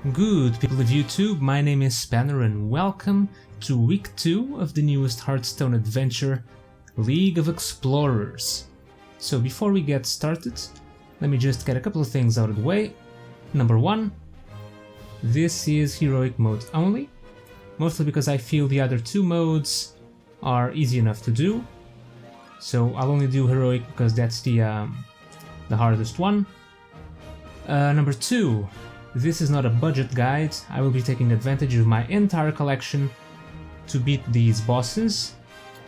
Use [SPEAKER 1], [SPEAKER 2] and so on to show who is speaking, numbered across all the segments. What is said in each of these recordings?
[SPEAKER 1] Good people of YouTube, my name is Spanner and welcome to week 2 of the newest Hearthstone Adventure, League of Explorers. So before we get started, let me just get a couple of things out of the way. Number 1, this is heroic mode only, mostly because I feel the other two modes are easy enough to do. So I'll only do heroic because that's the hardest one. Number 2, this is not a budget guide. I will be taking advantage of my entire collection to beat these bosses.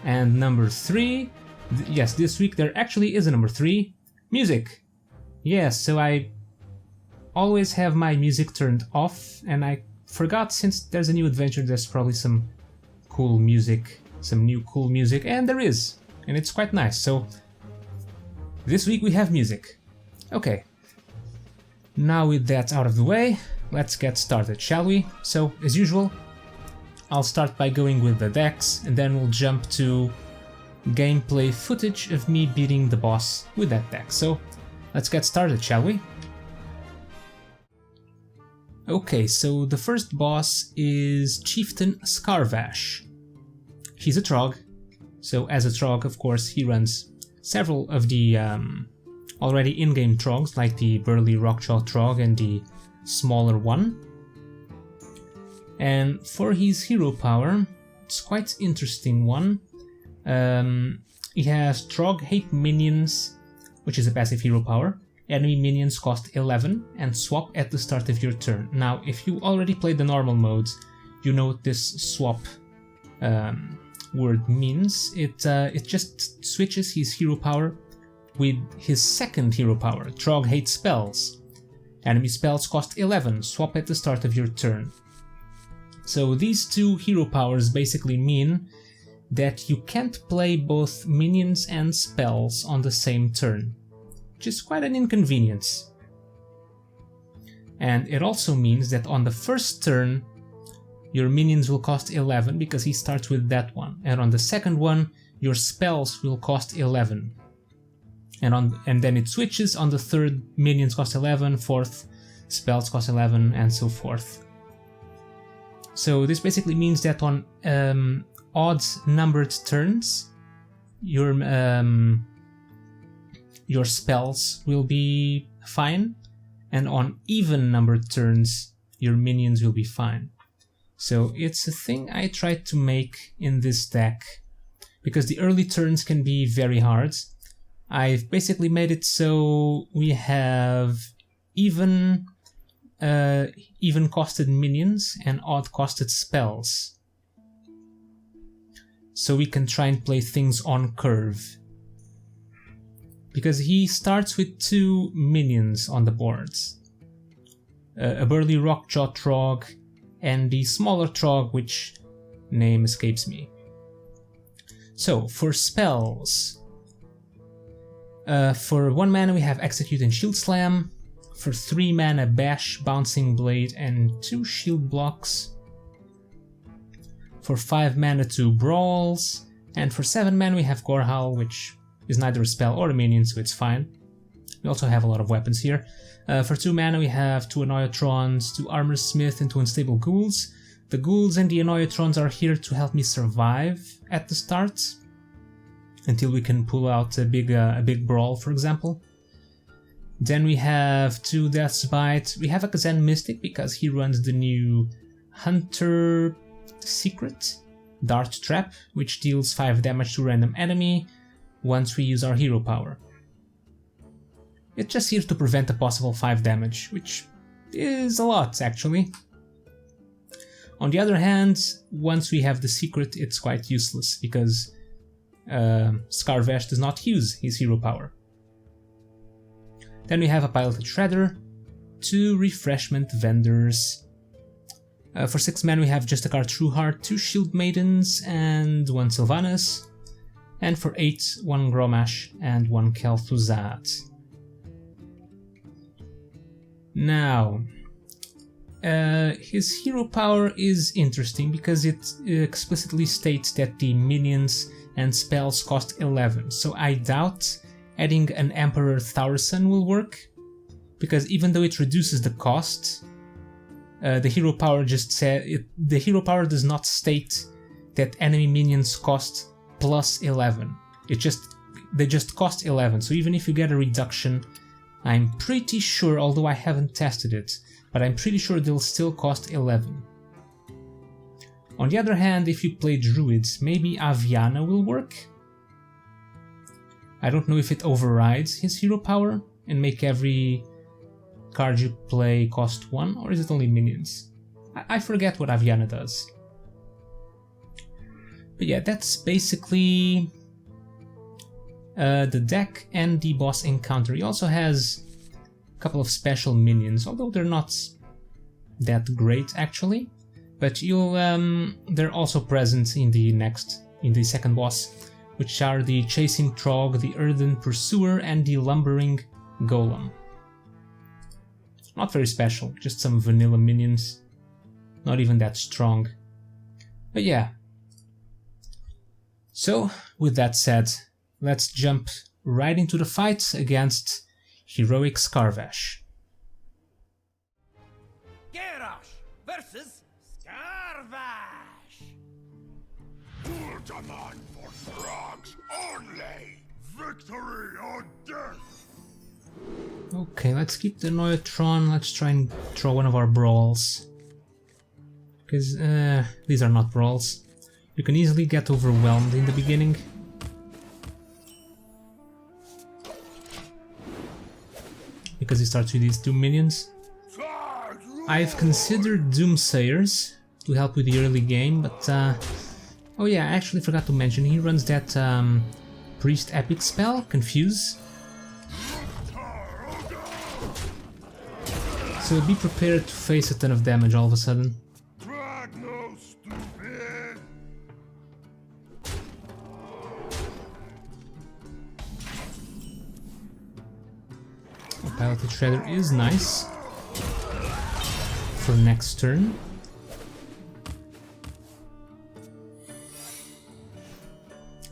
[SPEAKER 1] And number 3, yes, this week there actually is a number 3, music. Yes, so I always have my music turned off, and I forgot since there's a new adventure there's probably some cool music, some new cool music, and there is, and it's quite nice. So this week we have music. Okay. Now with that out of the way, let's get started, shall we? So, as usual, I'll start by going with the decks, and then we'll jump to gameplay footage of me beating the boss with that deck. So, let's get started, shall we? Okay, so the first boss is Chieftain Scarvash. He's a Trog, so as a Trog, of course, he runs several of the already in-game Trogs, like the Burly Rockjaw Trog and the smaller one. And for his hero power, it's quite interesting one. He has Trog Hate Minions, which is a passive hero power. Enemy minions cost 11 and swap at the start of your turn. Now, if you already played the normal modes, you know what this swap word means. It just switches his hero power with his second hero power, Trog Hate Spells. Enemy spells cost 11, swap at the start of your turn. So these two hero powers basically mean that you can't play both minions and spells on the same turn, which is quite an inconvenience. And it also means that on the first turn, your minions will cost 11 because he starts with that one, and on the second one, your spells will cost 11. And then it switches. On the third, minions cost 11, fourth, spells cost 11, and so forth. So this basically means that on odd numbered turns, your spells will be fine, and on even numbered turns, your minions will be fine. So it's a thing I tried to make in this deck, because the early turns can be very hard. I've basically made it so we have even costed minions and odd costed spells. So we can try and play things on curve. Because he starts with 2 minions on the boards. A Burly Rockjaw Trog and the smaller Trog, which name escapes me. So, for spells, for 1 mana we have Execute and Shield Slam, for 3 mana Bash, Bouncing Blade and 2 Shield Blocks, for 5 mana 2 Brawls, and for 7 mana we have Gorehowl, which is neither a spell or a minion, so it's fine. We also have a lot of weapons here. For 2 mana we have 2 Annoyatrons, 2 Armor Smith and 2 Unstable Ghouls. The Ghouls and the Annoyatrons are here to help me survive at the start, until we can pull out a big brawl, for example. Then we have 2 Death's Bite. We have a Kazan Mystic because he runs the new Hunter Secret, Dart Trap, which deals 5 damage to random enemy once we use our hero power. It's just here to prevent a possible 5 damage, which is a lot, actually. On the other hand, once we have the secret, it's quite useless, because Scarvash does not use his hero power. Then we have a Piloted Shredder, 2 Refreshment Vendors. For 6 mana we have just a card Trueheart, 2 Shield Maidens and 1 Sylvanas. And for 8, 1 Gromash and 1 Kel'Thuzad. Now, his hero power is interesting because it explicitly states that the minions and spells cost 11, so I doubt adding an Emperor Thaurissan will work, because even though it reduces the cost, The hero power just said the hero power does not state that enemy minions cost plus 11. They just cost 11. So even if you get a reduction, I'm pretty sure, although I haven't tested it, but I'm pretty sure they'll still cost 11. On the other hand, if you play druids, maybe Aviana will work. I don't know if it overrides his hero power and make every card you play cost 1, or is it only minions? I forget what Aviana does. But yeah, that's basically the deck and the boss encounter. He also has a couple of special minions, although they're not that great actually. But they're also present in the second boss, which are the Chasing Trog, the Earthen Pursuer, and the Lumbering Golem. Not very special, just some vanilla minions. Not even that strong. But yeah. So, with that said, let's jump right into the fight against Heroic Scarvash.
[SPEAKER 2] Garrosh versus Scarvash!
[SPEAKER 3] Uldaman for frogs only! Victory or death!
[SPEAKER 1] Okay, let's keep the Neutron. Let's try and draw one of our brawls. Because these are not brawls. You can easily get overwhelmed in the beginning. Because he starts with these two minions. I've considered Doomsayers to help with the early game, but oh yeah, I actually forgot to mention, he runs that Priest Epic spell, Confuse. So be prepared to face a ton of damage all of a sudden. Piloted Shredder is nice for next turn.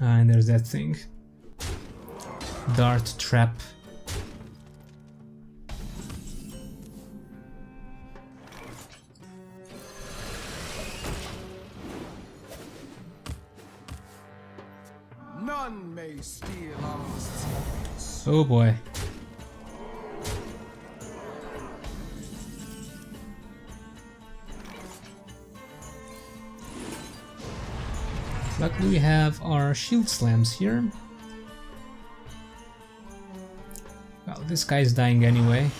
[SPEAKER 1] And there's that thing. Dart Trap.
[SPEAKER 2] None may steal our secrets.
[SPEAKER 1] Oh boy. Luckily we have our shield slams here. Well, this guy's dying anyway.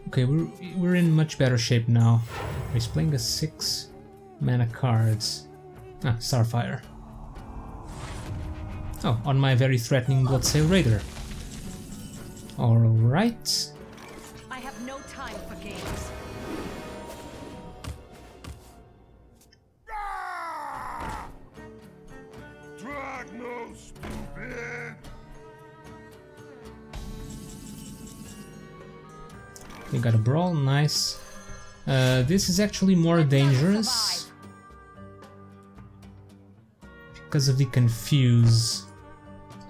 [SPEAKER 1] Okay, we're in much better shape now. He's playing a 6 mana cards. Ah, Starfire. Oh, on my very threatening Bloodsail Raider. Alright.
[SPEAKER 4] I have no time for games.
[SPEAKER 3] Drag no stupid!
[SPEAKER 1] We got a brawl, nice. This is actually more dangerous because of the confuse.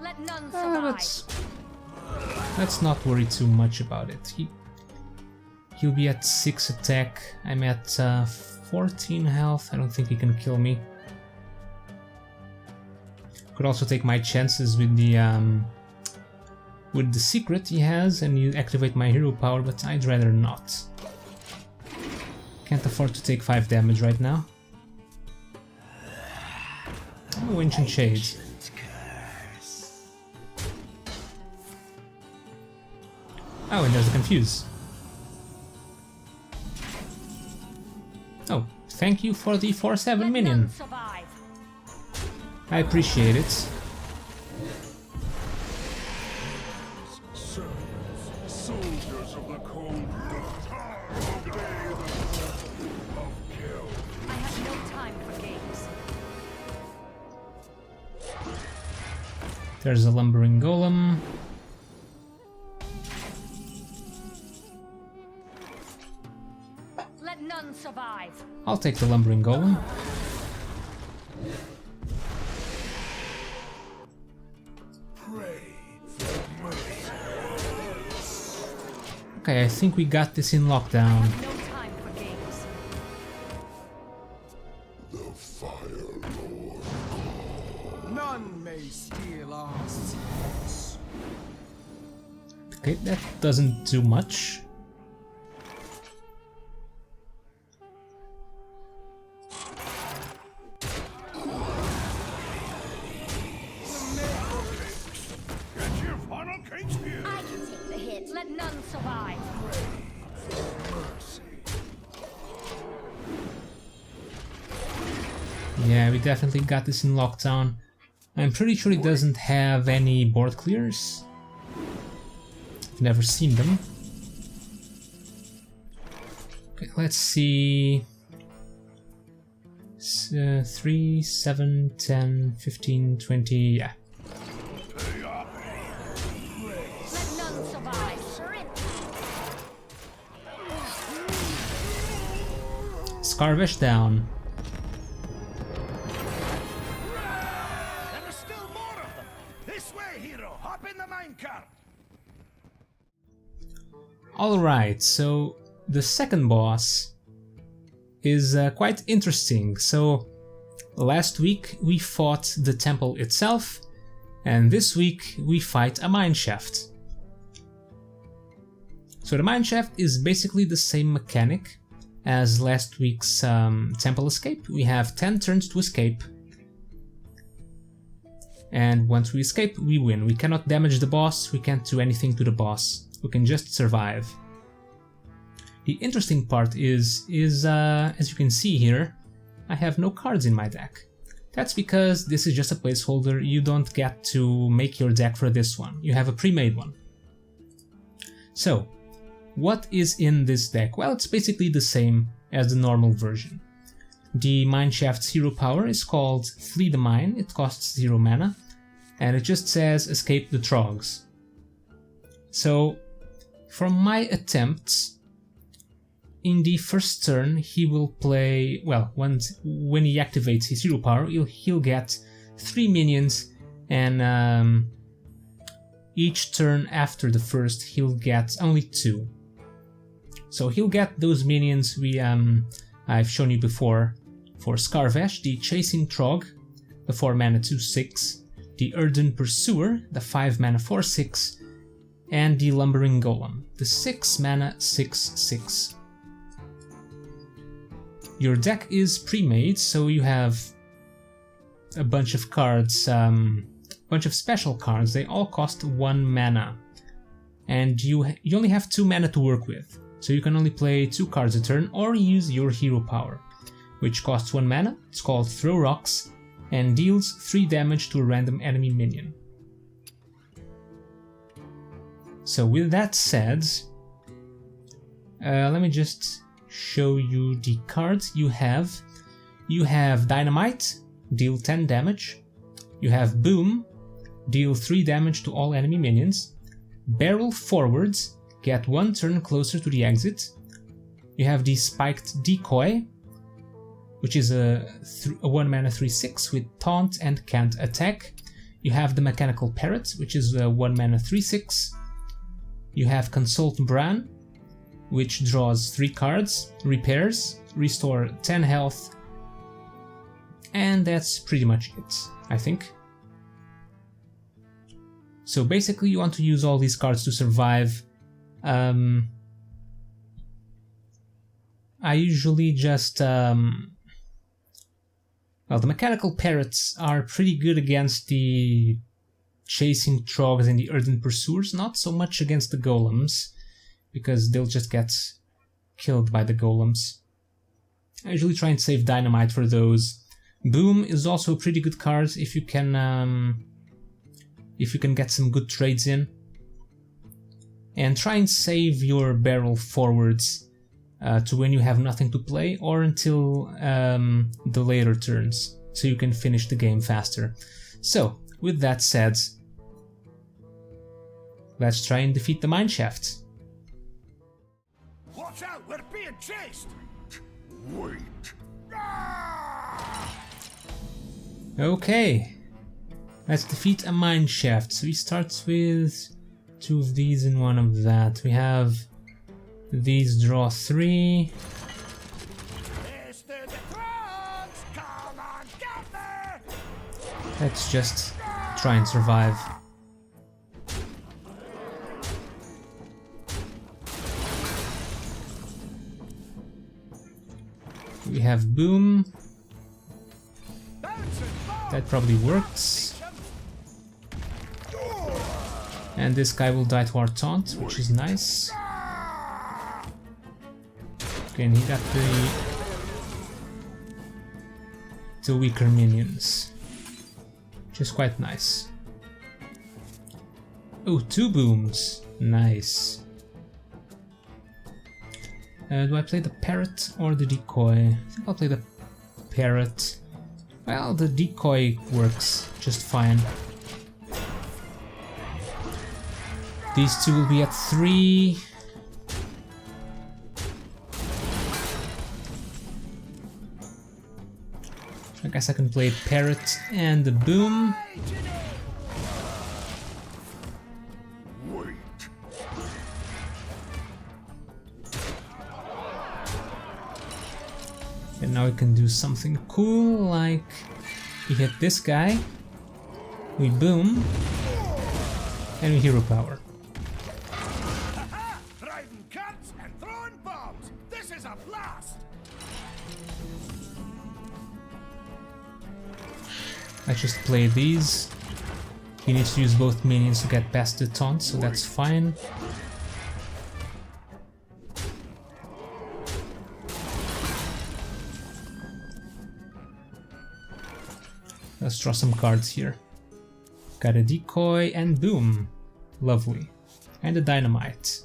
[SPEAKER 4] Let none survive.
[SPEAKER 1] Let's not worry too much about it. He'll be at 6 attack. I'm at 14 health. I don't think he can kill me. Could also take my chances with the secret he has and you activate my hero power, but I'd rather not. Can't afford to take 5 damage right now. Oh, Ancient Shade. Oh, and there's a Confuse. Oh, thank you for the 4/7 minion. I appreciate it.
[SPEAKER 3] Soldiers of the cold
[SPEAKER 4] I have no time for games.
[SPEAKER 1] There's a Lumbering Golem.
[SPEAKER 4] Let none survive.
[SPEAKER 1] I'll take the Lumbering Golem. Okay, I think we got this in lockdown.
[SPEAKER 4] No time for games.
[SPEAKER 3] The Fire Lord.
[SPEAKER 2] None may steal our secrets.
[SPEAKER 1] Okay, that doesn't do much.
[SPEAKER 3] Get your funnel cakes here.
[SPEAKER 4] I can take the hit. Let none survive.
[SPEAKER 1] Yeah, we definitely got this in lockdown. I'm pretty sure it doesn't have any board clears. I've never seen them. Okay, let's see. 3, 7, 10, 15, 20, yeah.
[SPEAKER 4] Let none survive.
[SPEAKER 1] Scarvash down.
[SPEAKER 2] There are still more of them. This way, hero. Hop in the minecart.
[SPEAKER 1] Alright, so the second boss is quite interesting. So last week we fought the temple itself, and this week we fight a mine shaft. So the mine shaft is basically the same mechanic as last week's temple escape. We have 10 turns to escape, and once we escape we win. We cannot damage the boss, we can't do anything to the boss, we can just survive. The interesting part is as you can see here, I have no cards in my deck. That's because this is just a placeholder. You don't get to make your deck for this one, you have a pre-made one. So, what is in this deck? Well, it's basically the same as the normal version. The Mine Shaft's hero power is called Flee the Mine, it costs 0 mana, and it just says escape the trogs. So, from my attempts, in the first turn he will play, well, when he activates his hero power, he'll get 3 minions, and each turn after the first he'll get only 2. So he'll get those minions I've shown you before for Scarvash, the Chasing Trog, the 4 mana 2/6, the Earthen Pursuer, the 5 mana 4/6, and the Lumbering Golem, the 6 mana 6/6. Your deck is pre-made, so you have a bunch of cards, bunch of special cards. They all cost 1 mana, and you only have 2 mana to work with, so you can only play 2 cards a turn or use your hero power, which costs 1 mana. It's called Throw Rocks and deals 3 damage to a random enemy minion. So with that said, let me just show you the cards you have. You have Dynamite, deal 10 damage. You have Boom, deal 3 damage to all enemy minions. Barrel Forwards, get 1 turn closer to the exit. You have the Spiked Decoy, which is a 1 mana 3/6 with Taunt and Can't Attack. You have the Mechanical Parrot, which is a 1 mana 3/6. You have Consult Bran, which draws 3 cards, repairs, restore 10 health, and that's pretty much it, I think. So basically you want to use all these cards to survive. I usually just... well, the Mechanical Parrots are pretty good against the Chasing Trogs and the Earthen Pursuers, not so much against the Golems, because they'll just get killed by the Golems. I usually try and save Dynamite for those. Boom is also a pretty good card if you can get some good trades in. And try and save your Barrel Forwards to when you have nothing to play, or until the later turns, so you can finish the game faster. So, with that said, let's try and defeat the Mine Shaft.
[SPEAKER 2] Watch out, we're being chased.
[SPEAKER 3] Wait. Ah!
[SPEAKER 1] Okay, let's defeat a Mine Shaft. So he starts with 2 of these and 1 of that. We have these draw 3.
[SPEAKER 2] Mr. the Frogs, come on, get there!
[SPEAKER 1] Let's just try and survive. We have Boom. That probably works. And this guy will die to our taunt, which is nice. Okay, and he got the weaker minions, which is quite nice. Oh, 2 booms. Nice. Do I play the parrot or the decoy? I think I'll play the parrot. Well, the decoy works just fine. These 2 will be at 3. I guess I can play parrot and the boom. And now we can do something cool, like we hit this guy, we boom, and we hero power.
[SPEAKER 2] Riding cats and throwing bombs. This is a blast.
[SPEAKER 1] Let's just play these. He needs to use both minions to get past the taunt, so that's fine. Let's draw some cards here. Got a decoy and boom. Lovely. And a dynamite.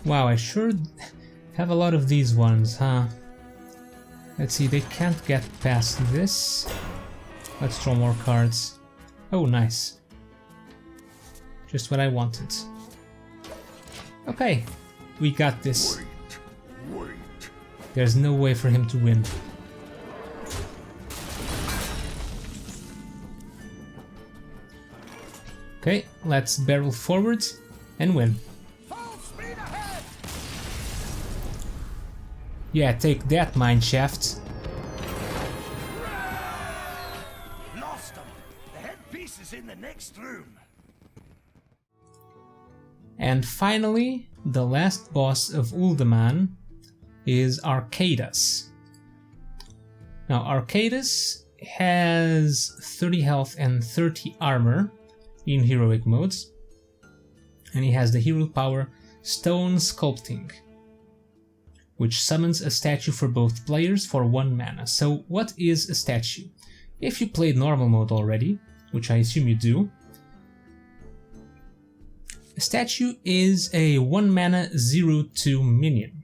[SPEAKER 1] Wow, I sure have a lot of these ones, huh? Let's see, they can't get past this. Let's draw more cards. Oh, nice. Just what I wanted. Okay, we got this. There's no way for him to win. Okay, let's barrel forward and win. Yeah, take that, Mine Shaft.
[SPEAKER 2] Lost them. The headpiece is in the next room.
[SPEAKER 1] And finally, the last boss of Uldaman is Archaedas. Now, Archaedas has 30 health and 30 armor in heroic modes, and he has the hero power Stone Sculpting, which summons a statue for both players for 1 mana. So what is a statue? If you played normal mode already, which I assume you do, a statue is a 1 mana 0/2 minion.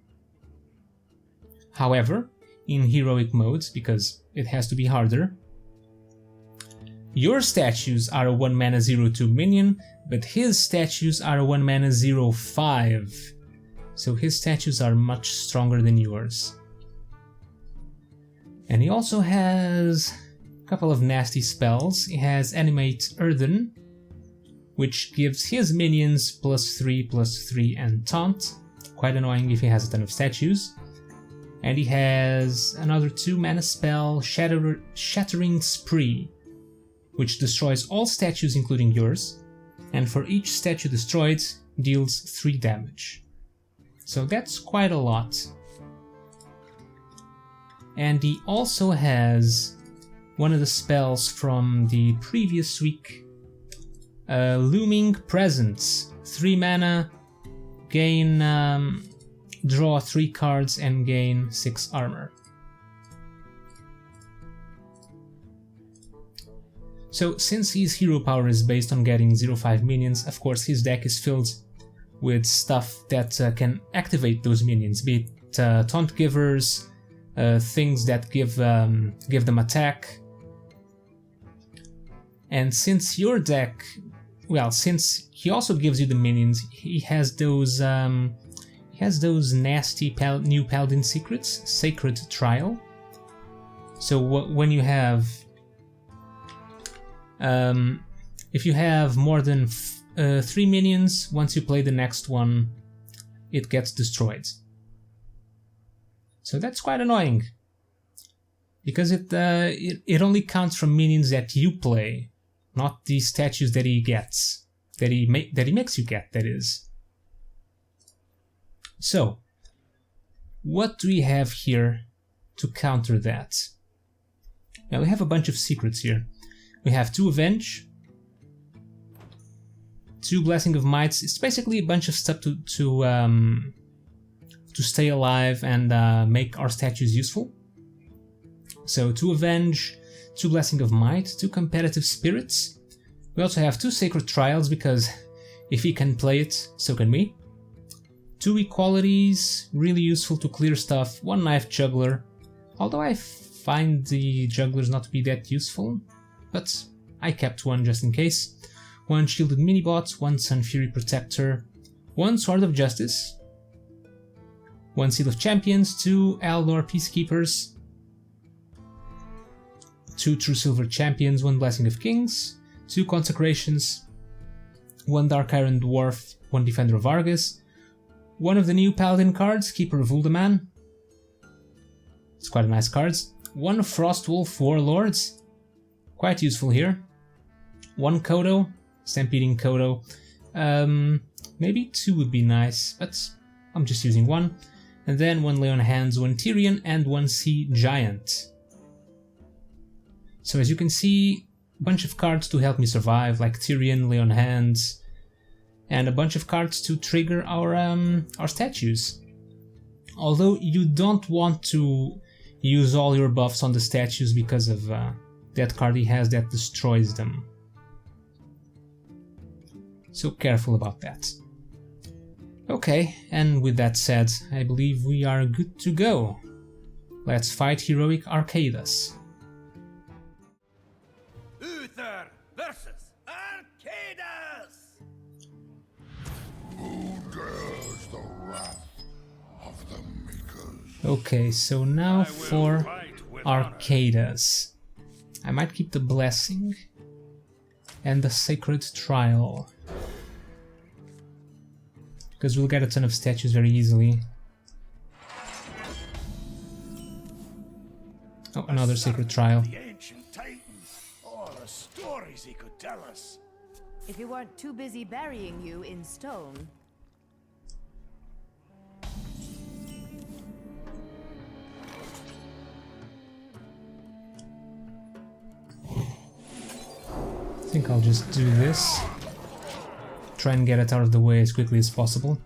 [SPEAKER 1] However, in heroic modes, because it has to be harder, your statues are a 1 mana 0/2 minion, but his statues are a 1 mana 0/5. So his statues are much stronger than yours. And he also has a couple of nasty spells. He has Animate Earthen, which gives his minions +3/+3 and taunt. Quite annoying if he has a ton of statues. And he has another 2 mana spell, Shattering Spree, which destroys all statues including yours, and for each statue destroyed deals 3 damage. So that's quite a lot. And he also has one of the spells from the previous week, Looming Presence. 3 mana, gain, draw 3 cards and gain 6 armor. So since his hero power is based on getting 0/5 minions, of course his deck is filled with stuff that can activate those minions, be it taunt givers, things that give them attack. And since your deck, well, since he also gives you the minions, he has those nasty new paladin secrets, Sacred Trial. So when you have, if you have more than 3 minions, once you play the next one, it gets destroyed. So that's quite annoying, because it only counts from minions that you play, not the statues that he gets, that he makes you get, that is. So, what do we have here to counter that? Now we have a bunch of secrets here. We have 2 Avenge, 2 Blessing of Mights. It's basically a bunch of stuff to stay alive and make our statues useful. So 2 Avenge, 2 Blessing of Might, 2 Competitive Spirits. We also have 2 Sacred Trials, because if he can play it, so can we. 2 Equalities, really useful to clear stuff. 1 Knife Juggler, although I find the Jugglers not to be that useful, but I kept 1 just in case. 1 Shielded Minibot, 1 Sun Fury Protector, 1 Sword of Justice, 1 Seal of Champions, 2 Aldor Peacekeepers, 2 True Silver Champions, 1 Blessing of Kings, 2 Consecrations, 1 Dark Iron Dwarf, 1 Defender of Argus, 1 of the new Paladin cards, Keeper of Uldaman. It's quite a nice cards. 1 Frostwolf Warlords, quite useful here. 1 Kodo, Stampeding Kodo. Maybe 2 would be nice, but I'm just using 1. And then 1 Lay on Hands, 1 Tyrion, and 1 Sea Giant. So as you can see, a bunch of cards to help me survive, like Tyrion, Lay on Hands, and a bunch of cards to trigger our statues. Although you don't want to use all your buffs on the statues because of that card he has that destroys them. So careful about that. Okay, and with that said, I believe we are good to go. Let's fight Heroic Archaedas.
[SPEAKER 2] Uther versus Archaedas!
[SPEAKER 3] Who dares the wrath of the Makers?
[SPEAKER 1] Okay, so now for Archaedas. I might keep the Blessing and the Sacred Trial, because we'll get a ton of statues very easily. Oh, another Sacred Trial.
[SPEAKER 2] The ancient titans, all the stories he could tell us.
[SPEAKER 5] If he weren't too busy burying you in stone.
[SPEAKER 1] I think I'll just do this. Try and get it out of the way as quickly as possible.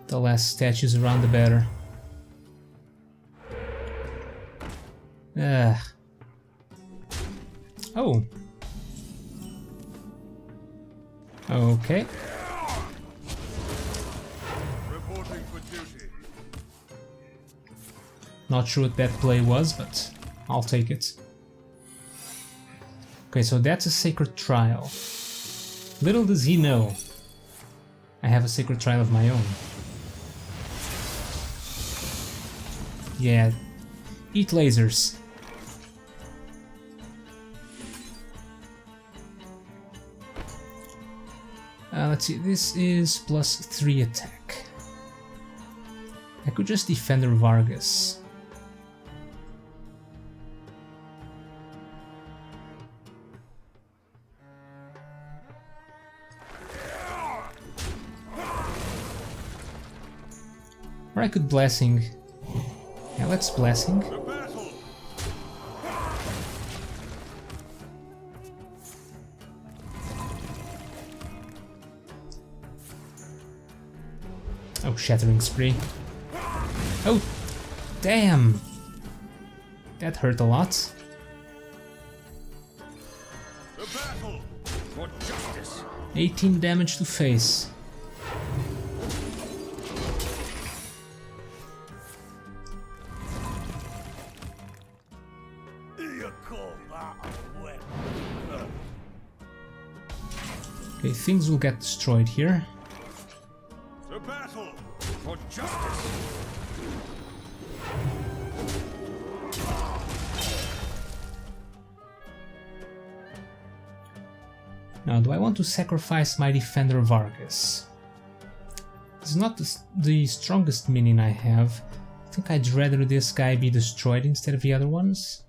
[SPEAKER 1] The less statues around, the better. Oh. Okay.
[SPEAKER 3] Reporting for duty.
[SPEAKER 1] Not sure what that play was, but I'll take it. Okay, so that's a Sacred Trial. Little does he know, I have a Sacred Trial of my own. Yeah, eat lasers. Let's see, this is +3 attack. I could just Defender of Argus. Or I could Blessing. Yeah, let's Blessing. Oh, Shattering Spree. Oh, damn! That hurt a lot.
[SPEAKER 2] The battle for justice.
[SPEAKER 1] 18 damage to face. Okay, things will get destroyed here.
[SPEAKER 2] To battle for justice.
[SPEAKER 1] Now, do I want to sacrifice my Defender of Argus? It's not the strongest minion I have. I think I'd rather this guy be destroyed instead of the other ones.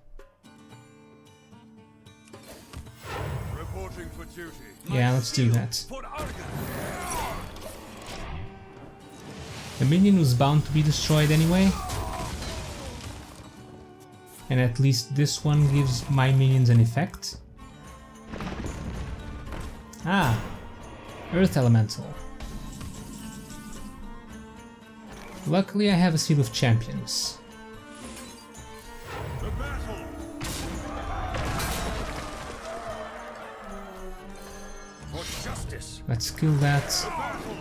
[SPEAKER 2] Reporting for duty.
[SPEAKER 1] Yeah, let's do that. The minion was bound to be destroyed anyway. And at least this one gives my minions an effect. Ah, Earth Elemental. Luckily I have a Seal of Champions.
[SPEAKER 2] To battle. For justice.
[SPEAKER 1] Let's kill that.
[SPEAKER 2] To battle.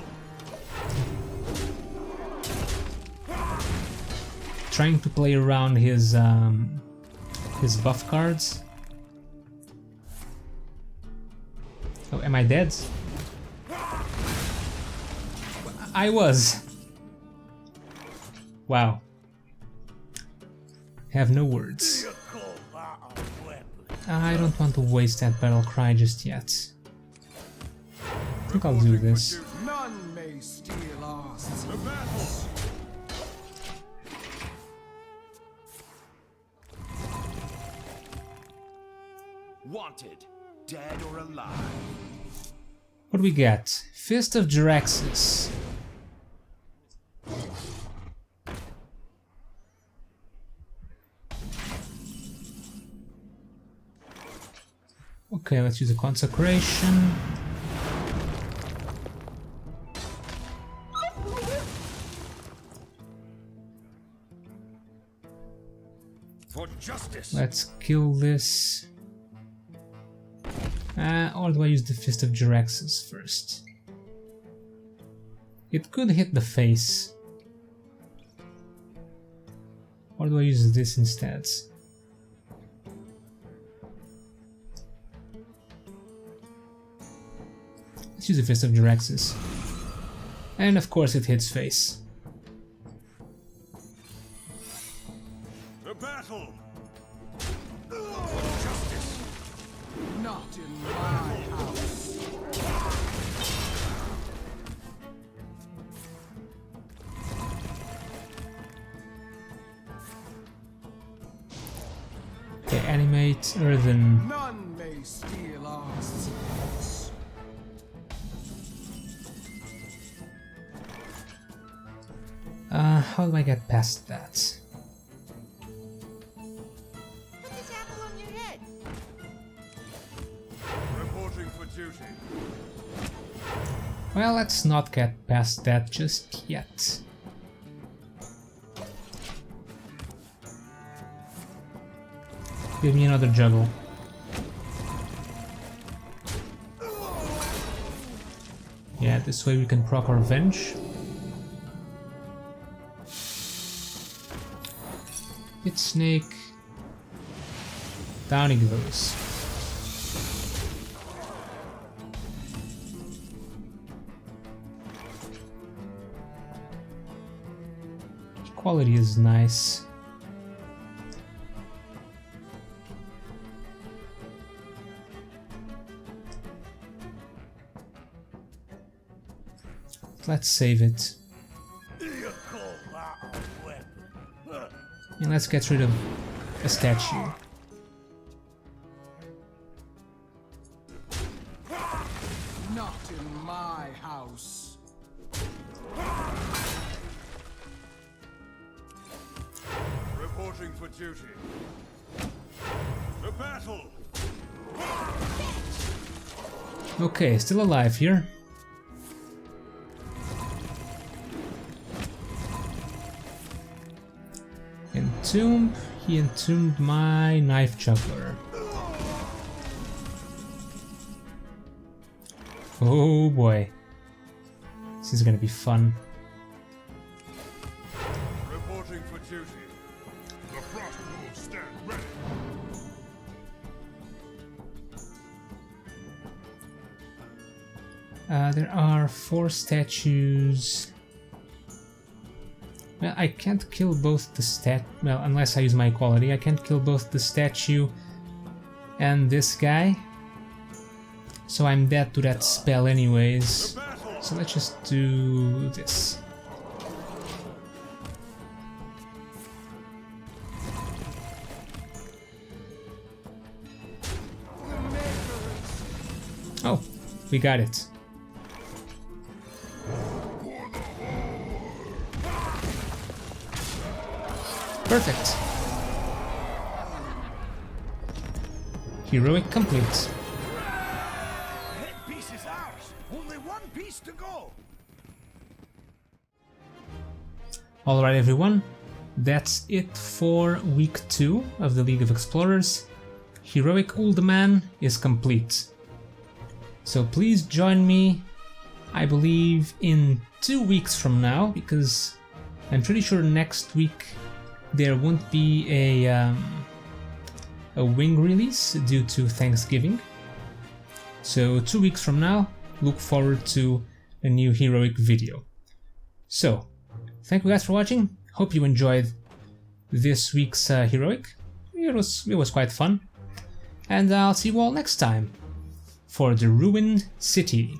[SPEAKER 1] Trying to play around his buff cards. Oh, am I dead? I was. Wow. Have no words. I don't want to waste that battle cry just yet. I think I'll do this.
[SPEAKER 3] None may steal us.
[SPEAKER 2] To battle. Wanted, dead or alive.
[SPEAKER 1] What do we get? Fist of Jaraxxus. Okay, let's use a consecration.
[SPEAKER 2] For justice.
[SPEAKER 1] Let's kill this. Or do I use the Fist of Jaraxxus first? It could hit the face. Or do I use this instead? Let's use the Fist of Jaraxxus. And of course it hits face.
[SPEAKER 2] To battle.
[SPEAKER 3] Not in my house.
[SPEAKER 1] Okay, animate Earthen.
[SPEAKER 3] None may steal our secrets.
[SPEAKER 1] How do I get past that?
[SPEAKER 2] Reporting for duty.
[SPEAKER 1] Well, let's not get past that just yet. Give me another juggle. Yeah, this way we can proc our Venge. Hit Snake. Down he goes. Quality is nice. Let's save it. And let's get rid of a statue.
[SPEAKER 3] Not in my house.
[SPEAKER 2] Reporting for duty. To battle.
[SPEAKER 1] Okay, still alive here. Entomb. He entombed my Knife Juggler. Oh boy. This is gonna be fun.
[SPEAKER 2] Reporting for duty.
[SPEAKER 3] The frost wolves stand ready.
[SPEAKER 1] There are 4 statues. Well, I can't kill both the well, unless I use my equality. I can't kill both the statue and this guy. So I'm dead to that spell anyways. So let's just do this. Oh, we got it. Perfect. Heroic complete.
[SPEAKER 2] Head piece is ours. Only one piece to go.
[SPEAKER 1] Alright everyone, that's it for week 2 of the League of Explorers. Heroic Uldaman is complete. So please join me, I believe, in 2 weeks from now, because I'm pretty sure next week there won't be a wing release due to Thanksgiving. So 2 weeks from now, look forward to a new heroic video. So, thank you guys for watching. Hope you enjoyed this week's heroic. It was quite fun. And I'll see you all next time for the Ruined City.